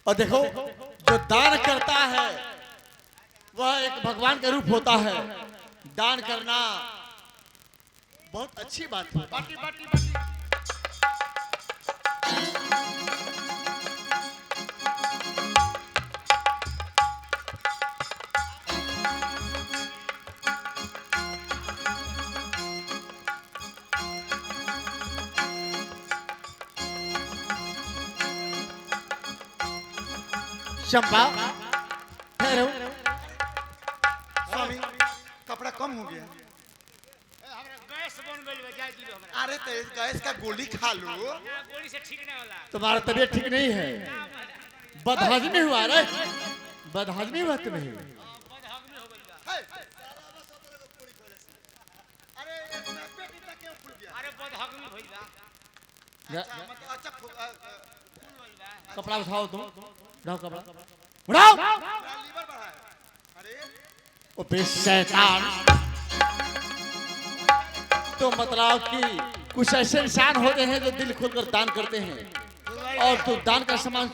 और देखो जो दान करता है वह एक भगवान का रूप होता है। दान करना बहुत अच्छी बात है। बाटी बाटी बाटी चंपा ठहरो। स्वामी कपड़ा कम हो गया। हमरा गैस बन गइल बा जाय दिलो हमरा अरे तो इस गैस का गोली खा लो। ना गोली से ठीक नहीं होला तुम्हारा तबीयत ठीक नहीं है, बदहजमी हुआ रे, बदहजमी हुआ तुम्हें। बदहजमी हो गइल बा अरे इतना पेट इतना क्यों फूल गया? अरे बदहजमी भइल बा अच्छा मतलब अच्छा फूल गइल बा कपड़ा उठाओ तुम, उठाओ कपड़ा उठाओ। लीवर बढ़ा है। अरे ओ बे शैतान, तो मतलब कि कुछ ऐसे इंसान होते हैं जो दिल खोलकर दान करते हैं और तू दान का सामान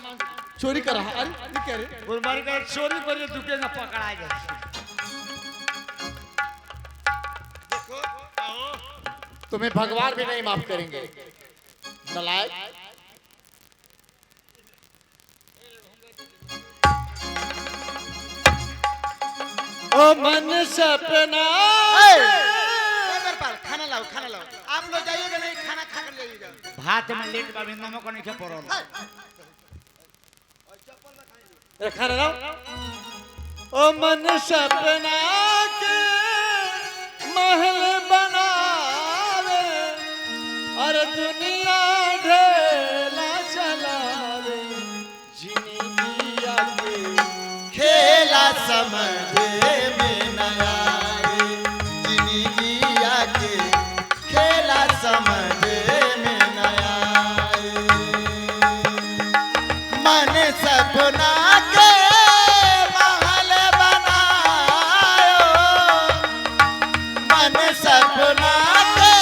चोरी कर रहा। अरे ये क्या रे? फुलवारी का चोरी करे दुके ना पकड़ा जाए देखो आओ तुम्हें भगवान भी नहीं माफ करेंगे नलायक। ओ मन सपना पाल खाना लाओ खाना लाओ। आप लोग जाइएगा नहीं खाना खा कर जाइएगा। भात में लेट बा नमक नहीं के पड़ल खाना लाओ। ओ मन सपना के महल बनावे और दुनिया ढेला चलावे, जिंदगिया के खेला समझे में न आए। जिंदगिया के खेला समझे में न आए। मन सपना के महल बनायो। मन सपना के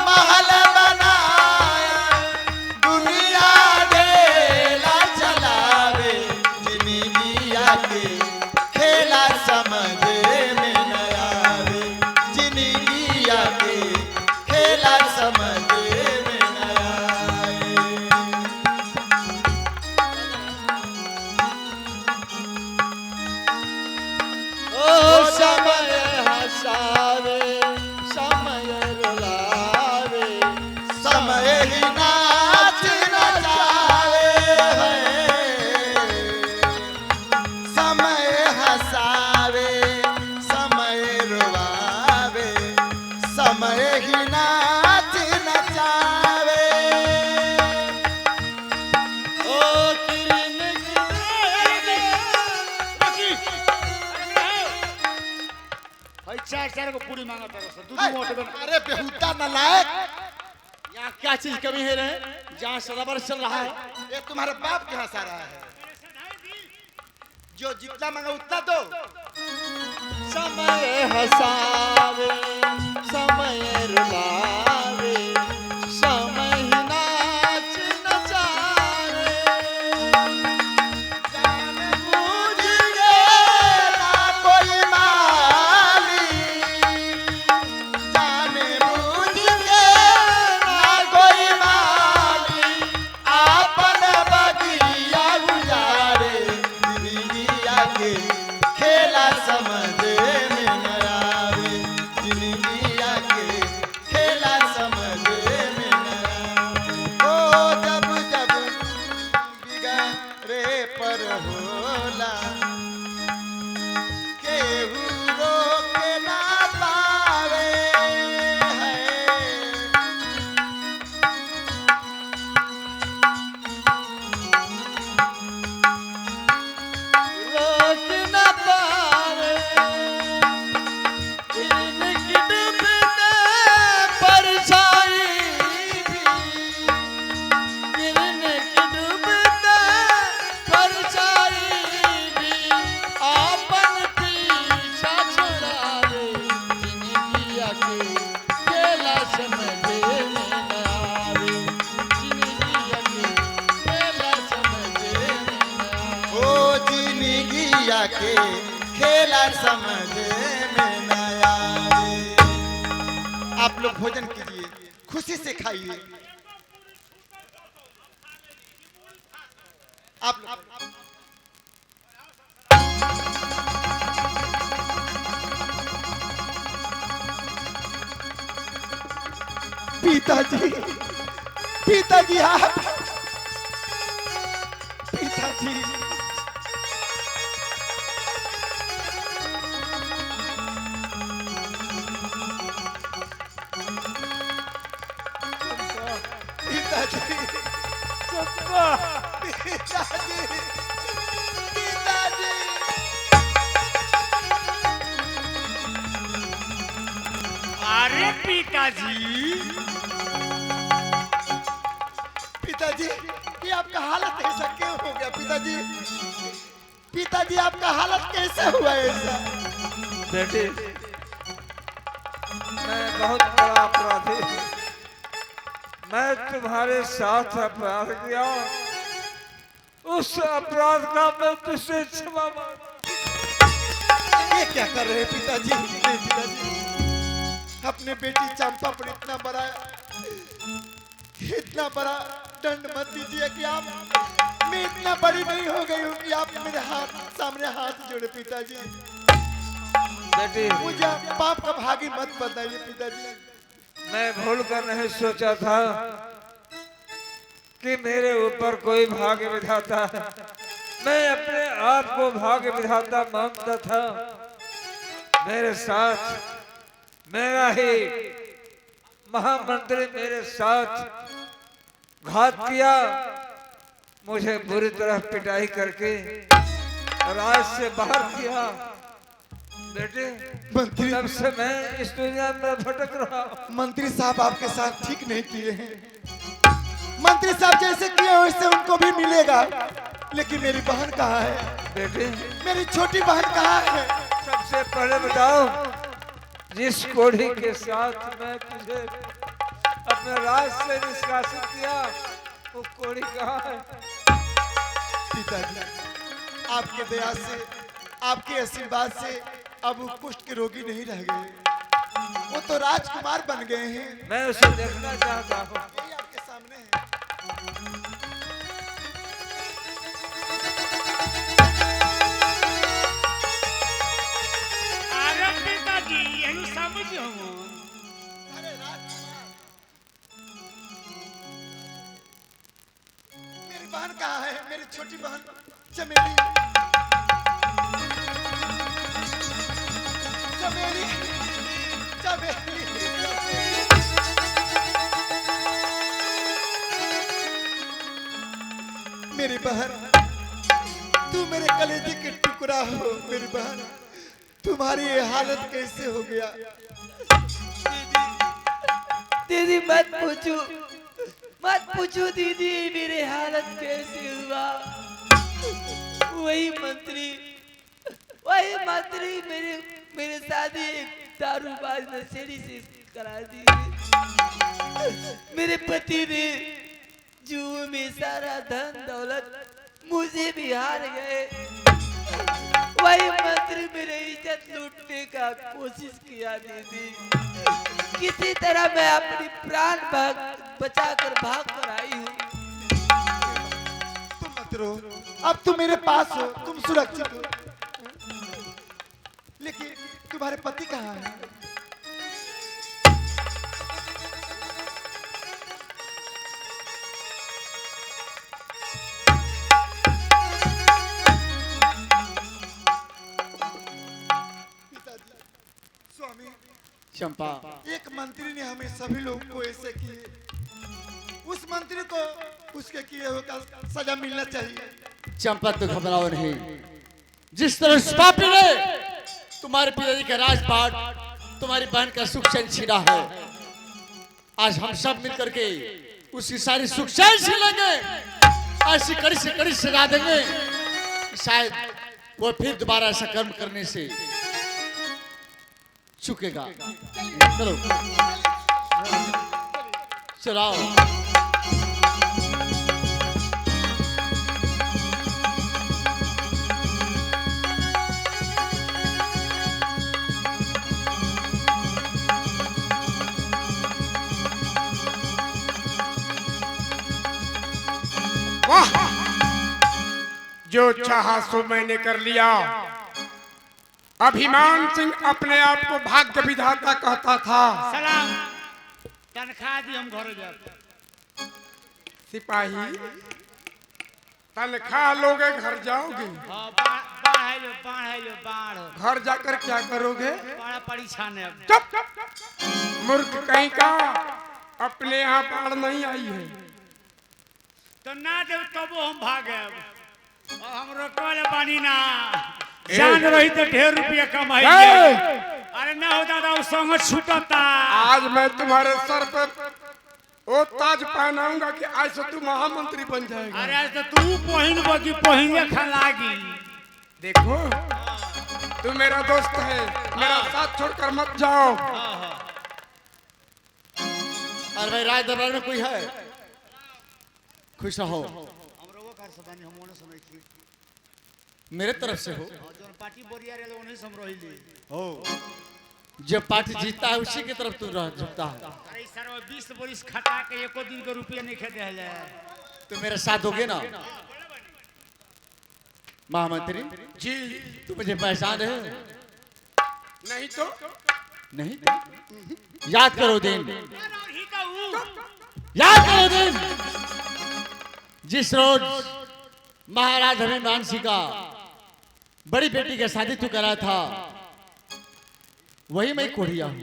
महल बनाया। दुनिया ढेला चलावे। जिंदगिया के खेला समझे में न आवे। जिंदगिया के खेला समझे में न आए। ओ समय हसावे समय रुलावे, समय ही नाच नचावे है। समय हसावे समय रुवावे। समय ही नाच नचावे। ओ किरण भाई चार चार को पूरी मांगा तरह से दूध मोट बन अरे बेहुदा नलायक। यहाँ क्या चीज कमी है रे जहाँ सदाबर चल रहा है? ये तुम्हारे बाप के यहाँ सारा है। जो जितना मांगा उतना दो। समय हसावे समय रुलावे, समय ही नाच नचावे। जान बूझ के ना कोई माली। जान बूझ के ना कोई माली। आपन बगिया गुजारे। जिंदगिया के खेला समझे में न आवे। जिंदगिया के खेला समझे में न आवे। ओ जब जब बिगड़े पर होला। केहू रोक ना पावे है। रोक न पावे इनकी डूबते परछाई भी, किरण की डूबते परछाई भी जिया के खेला समझ में न आवे। आप लोग भोजन कीजिए, खुशी से खाइए। आप पिताजी, पिताजी आप, पिताजी पिताजी, चंपा, पिताजी, पिताजी। अरे पिताजी, पिताजी ये आपका हालत ऐसा क्यों हो गया पिताजी? पिताजी आपका हालत कैसे हुआ ऐसा? बेटे, मैं बहुत बड़ा अपराधी हूँ। मैं तुम्हारे साथ अपराध किया, उस अपराध का मैं तुझसे क्षमा मांगता। ये क्या कर रहे हैं पिताजी? नहीं पिताजी, अपने बेटी चंपा पर इतना बड़ा दंड मत दीजिए कि आप, मैं इतना बड़ी नहीं हो गई हूँ कि आप मेरे सामने हाथ जोड़े पिताजी। बेटी, मुझे पाप का भागी मत बताइए पिताजी। मैं भूल कर नहीं सोचा था कि मेरे ऊपर कोई भाग्य विधाता है। मैं अपने आप को भाग्य विधाता मानता था। मेरे साथ मेरा ही महामंत्री मेरे साथ घात किया, मुझे बुरी तरह पिटाई करके राज से बाहर किया। बेटे, मंत्री, तब से मैं इस दुनिया में भटक रहा हूं। मंत्री साहब आपके साथ ठीक नहीं किए हैं। मंत्री साहब जैसे किए वैसे उनको भी मिलेगा, लेकिन मेरी बहन कहाँ है? बेटे, मेरी छोटी बहन कहाँ है? सबसे पहले बताओ, जिस कोढ़ी के साथ मैं तुझे अपने राज से निष्कासित किया, वो कोढ़ी कहाँ है? पिताजी, आपके दया से, आपके आशीर्वाद से अब वो कुष्ठ के रोगी नहीं रह गए, वो तो राजकुमार बन गए हैं। मैं उसे देखना चाहता हूँ। यही आपके सामने है। अरे पिताजी, यही समझो। अरे राजकुमार, मेरी बहन कहाँ है? मेरी छोटी बहन चमेली, चमेली, चमेली, मेरी बहन, तू मेरे कलेजे के टुकड़ा हो। मेरी बहन, तुम्हारी ये हालत कैसे हो गया? दीदी मत पूछो दीदी, मेरे हालत कैसे हुआ। वही मंत्री मेरे शादी एक दारूबाज नशेड़ी से करा दी। मेरे पति ने जुए में सारा धन दौलत मुझे भी हार गए। वही मंत्री मेरे इज्जत लूटने का कोशिश किया दीदी। किसी तरह मैं अपनी प्राण बचाकर भाग कर आई हूँ। तुम मत रो, अब तुम मेरे पास हो, तुम सुरक्षित हो। लेकिन तुम्हारे पति कहाँ हैं? पिताजी, स्वामी, चंपा, एक मंत्री ने हमें सभी लोगों को ऐसे किए, उस मंत्री को उसके किए हुए का सजा मिलना चाहिए। चंपा तो घबराओ नहीं। जिस तरह उस पापी ने तुम्हारे पिताजी का राजपाट, तुम्हारी बहन का सुख चैन छीना है, आज हम सब मिलकर के उसकी सारी सुख चैन छीनेंगे, ऐसी कड़ी से कड़ी सजा देंगे, शायद वो फिर दोबारा ऐसा कर्म करने से चुकेगा। चलो चलाओ। जो चाहा सो मैंने कर लिया। अभिमान सिंह अपने आप को भाग्य विधाता कहता था। सलाम तनख्वाह दी हम घर जाते। सिपाही तनख्वाह लोगे घर जाओगे? हाँ बाढ़ घर जाकर क्या करोगे? बड़ा परीक्षा ने चुप मूर्ख कहीं का, अपने यहाँ बाढ़ नहीं आई है। तो ना जब तब हम भागे और हम रोकवाले पानी ना जान रही तो ढेर रुपया कमाई। अरे ना होता था उस संग छूटता। आज मैं तुम्हारे सर पे वो ताज पहनाऊंगा कि आज से तू महामंत्री बन जाएगा। अरे आज तो तू पहिन बगी पहिन खलागी। देखो तू मेरा दोस्त है, मेरा साथ छोड़कर मत जाओ। अरे भाई राज दरबार में कोई है? खुश रहो, मेरे तरफ से हो। पार्टी बोरिया रे लोग नहीं समरोहिली हो जो पार्टी जीतता है उसी की तरफ तू झुकता है। अरे सर 20 बरिस खटा के एको दिन के रुपया नहीं खेदे है। तो मेरे साथ होगे ना महामंत्री जी? तू मुझे पहचान रहे हो? नहीं तो नहीं याद करो दिन, याद करो दिन जिस रोज महाराज अभिमान सिंह का बड़ी बेटी का शादी तू करा था, वही मैं कोढ़िया हूँ।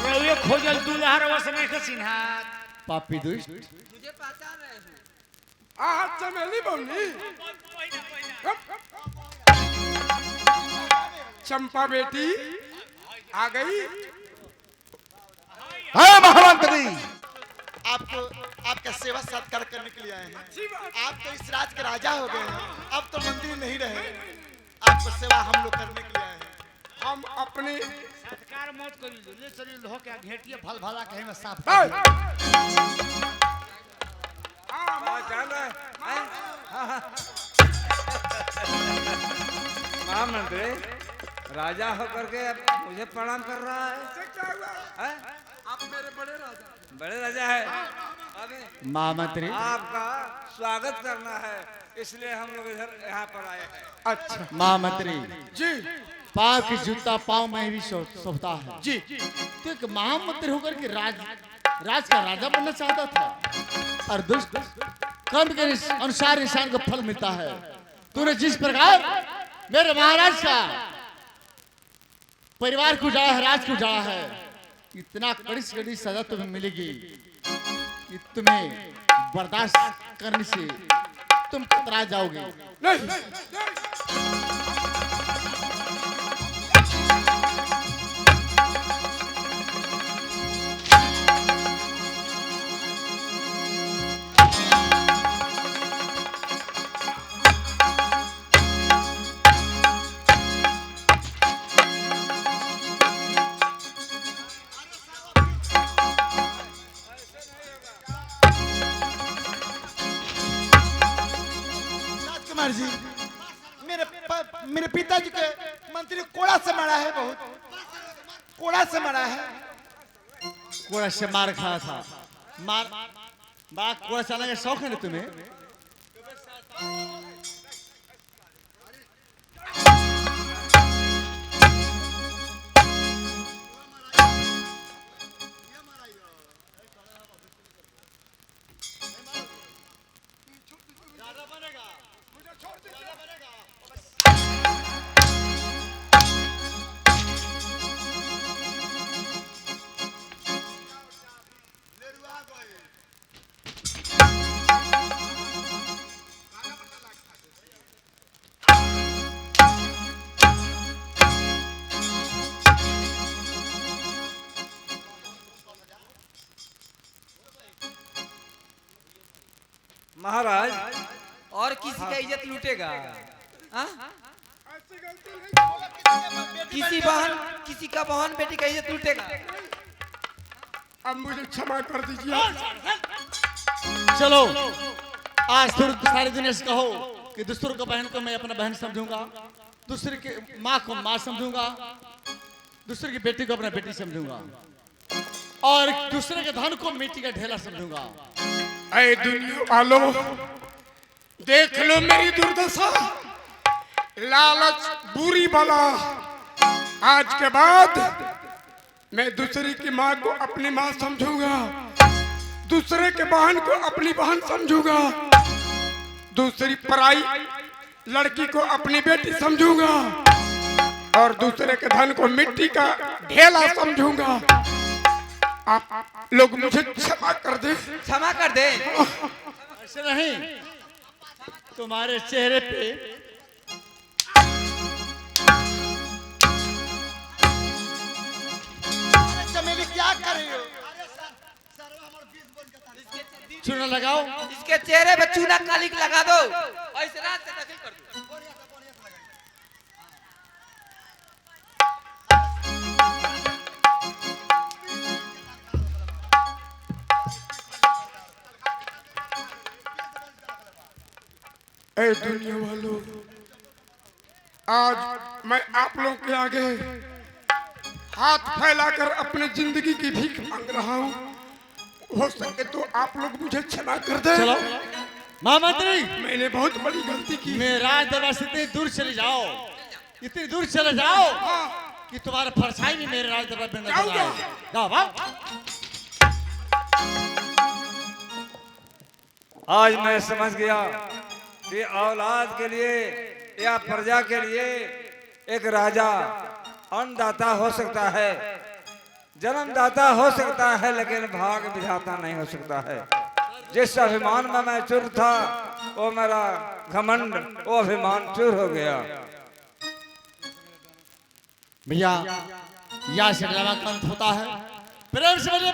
रोए खोजल दूल्हा रवस नहीं के चिन्हा। पापी दुष्ट, मुझे पहचान रहे हो? आज चमेली बोली चंपा बेटी आ गई। हाँ महामंत्री, आपको आपका सेवा सत्कार करने के लिए आए हैं। आप तो इस राज के राजा हो गए हैं, अब तो मंत्री नहीं रहे। आपको सेवा हम लोग करने के लिए आए हैं। हम अपनी सत्कार मत करी ले शरीर धो के घेटिए फल भला कहे में साफ महामंत्री राजा होकर के अब मुझे प्रणाम कर रहा है? आप मेरे बड़े राजा है। अभी महामंत्री आपका स्वागत करना है, इसलिए हम लोग इधर यहाँ पर आए हैं। अच्छा महामंत्री जी पाँव की जूता पाँव में भी शोभता है जी। तो एक महामंत्री होकर के राज का राजा बनना चाहता था, और दुष्ट कर्म के अनुसार इंसान को फल मिलता है। तूने जिस प्रकार मेरे महाराज का परिवार को उजाड़ा है, राज को उजाड़ा है, इतना कड़ी से कड़ी सजा तुम्हें मिलेगी कि तुम्हें बर्दाश्त करने से तुम कतरा जाओगे। नहीं राजकुमार जी, मेरे पिताजी के मंत्री कोड़ा से मारा है, बहुत कोड़ा से मारा है। कोड़ा से मार खाया था, मार बड़ा कोड़ा चलाने का शौक है ना तुम्हें? महाराज और किसी का इज्जत लूटेगा? हाँ? किसी का बहन बेटी का इज्जत लूटेगा? अब मुझे क्षमा कर दीजिए। चलो आज फिर सारी दुनिया से कहो कि दूसरों को बहन को मैं अपना बहन समझूंगा, दूसरे की माँ को माँ समझूंगा, दूसरे की बेटी को अपना बेटी समझूंगा, और दूसरे के धन को मिट्टी का ढेला समझूंगा। ऐ दुनिया वालों, देख लो मेरी दुर्दशा, लालच बुरी बला। आज के बाद मैं दूसरी की माँ को अपनी माँ समझूंगा, दूसरे के बहन को अपनी बहन समझूंगा, दूसरी पराई लड़की को अपनी बेटी समझूंगा और दूसरे के धन को मिट्टी का ढेला समझूंगा। आप लोग मुझे क्षमा कर दे। क्षमा कर दे। ऐसे नहीं, तुम्हारे चेहरे पे चमेली क्या कर रही हो? चूना लगाओ। इसके चेहरे पे चूना कालिक लगा दो और इस रात से दाखिल कर दो। ऐ दुनिया वालों, आज मैं आप लोगों के आगे हाथ फैलाकर अपनी जिंदगी की भीख मांग रहा हूँ। हो सके तो आप लोग मुझे क्षमा कर दे। चलो महामंत्री, मैंने बहुत बड़ी गलती की। मैं राज दरबार से इतनी दूर चले जाओ, इतनी दूर चले जाओ कि तुम्हारा फरसाई भी मेरे राज दरबार में नजर आए। जाओ भाग। आज मैं समझ गया कि औलाद के लिए या प्रजा के लिए एक राजा अन्नदाता हो सकता है, जन्मदाता हो सकता है, लेकिन भाग विधाता नहीं हो सकता है। जिस अभिमान में मैं चूर था, वो मेरा घमंड, वो अभिमान चूर हो गया। भैया यहाँ से ड्रामा का अंत होता है। प्रेम से बोलिए